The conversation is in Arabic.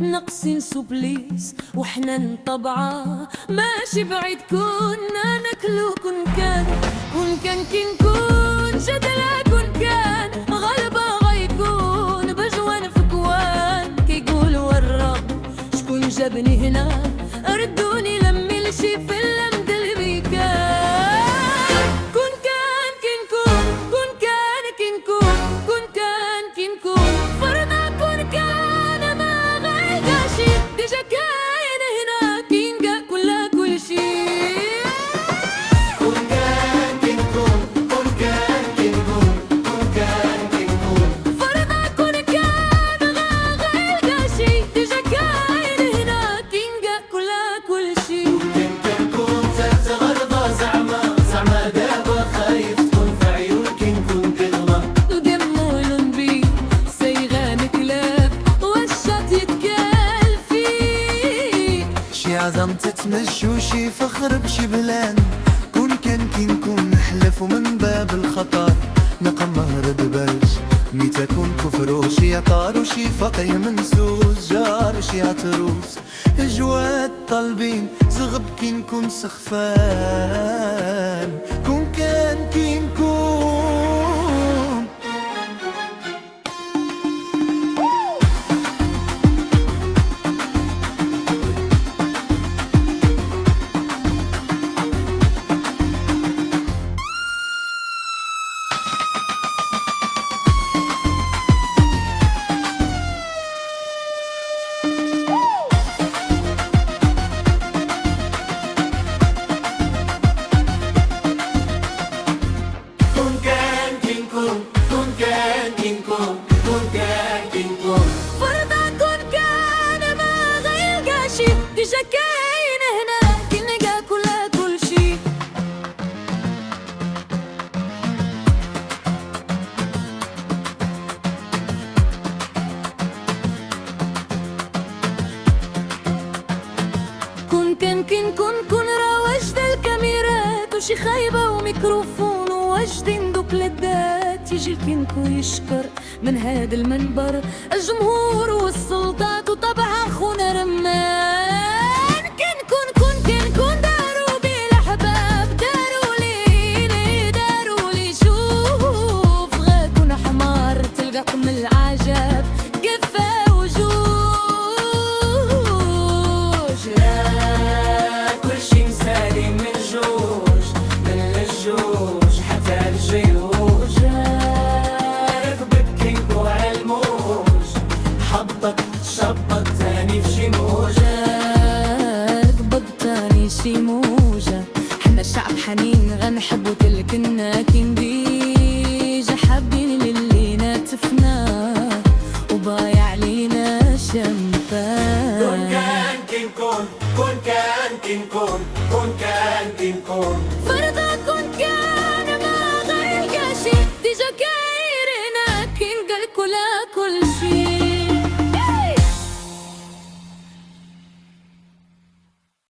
ناقصين سوبليس وحنا نطبعا ماشي بعيد كنا ناكلو كون كان كي نكون جدلا كون كان غلبة غيكون بجوان فكوان كيقولوا الرب شكون جابني هنا ردوني لمي لشي في اللمد الميكان كون كان كي نكون كون كان كي نكون كون كان كي نكون فرنا كون كان ما غيقاشي ديجا كاين هنا كينقا كل شي كون كان كي نكون كون كان كي نكون كون كان كي نكون فرنا كون كان ما غيقاشي ديجا كاين هنا كينقا كل شي كنكون تحت غرضة زعما دابا خايف تكون في عيون كنكون كلمة ودمو بي سيغان كلاب والشط يتكال فيه شي عظم تتمشي وشي فخر بشي بلان كون كان كي نكون نحلف ومن باب الخطر نقمر ببلش ميتا كون كفر وشي عطار وشي فقي منسوس جار وشي عتروس جواد طالبين زغب كي نكون سخفان كون كان كي نكون فرضا كون كان ما غيلقاشي ديجا كاين هنا كنلقى كل شي كون كان كي نكون رواجد الكاميرات وشي خايبة وميكروفون وواجدين دوك لدات يجي الكنكو يشكر من هذا المنبر الجمهور والسلطات وطبعا خونا رمان كنكون داروا بي الأحباب داروا لي شوف غاكون حمار تلقاك من العجب قفا وجوج لا كل شي مسالي من جوج من الجوج حتى الجيوج ركبك كينكو عالموج حطك شبط تاني في شي موجة ركبتاني شي موجة حنا شعب حنين غنحبو تلكنا كي نديجا حابين للي ناتفنا وبايع علينا شمبان كون كان كي نكون كون كان كي نكون كون كان كي نكون